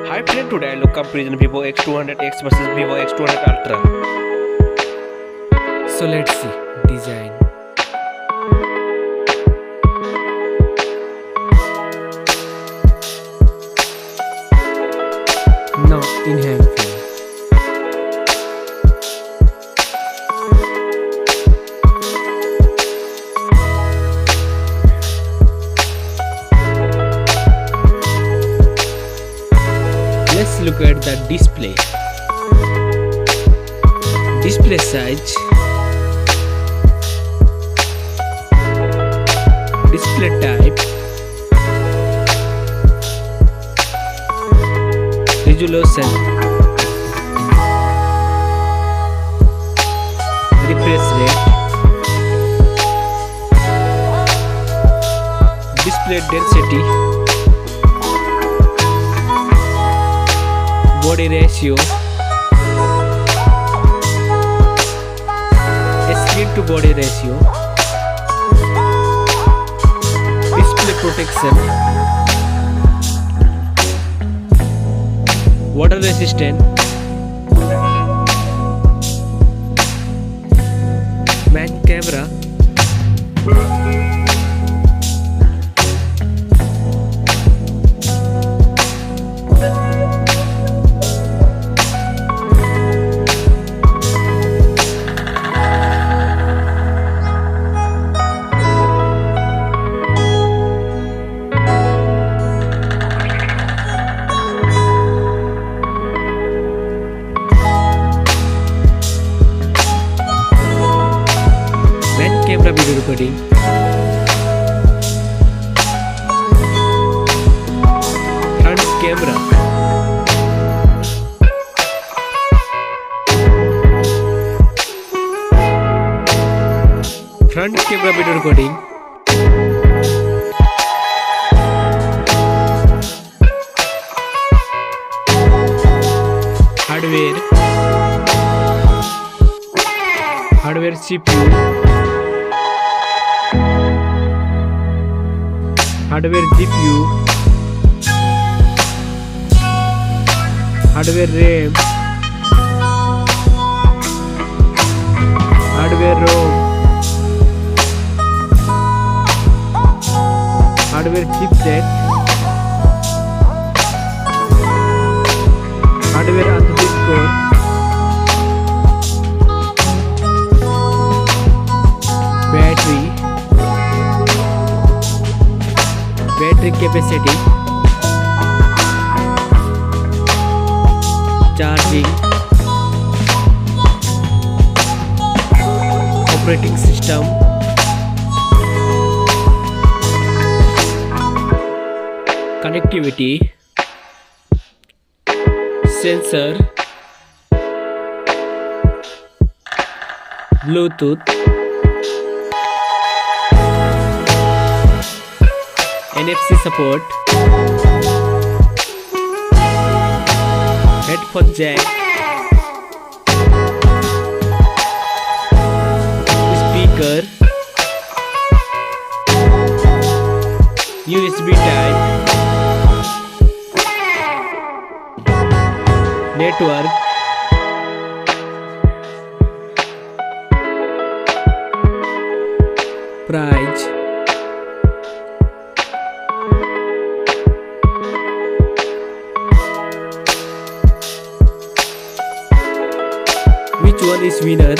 Hi friend, today I look comparison Vivo X200X versus Vivo X200 Ultra. So let's see design. Now in hand view. Let's look at the display. Display size, display type, resolution, refresh rate, display density, body ratio, screen to body ratio, display protection, water resistant, main camera, camera video recording, front camera, front camera video recording, hardware CPU, hardware GPU, hardware RAM, hardware ROM, hardware chipset, hardware underscore, battery capacity, charging, operating system, connectivity, sensor, Bluetooth, NFC support, headphone jack, speaker, USB type, network, price, which one is winner?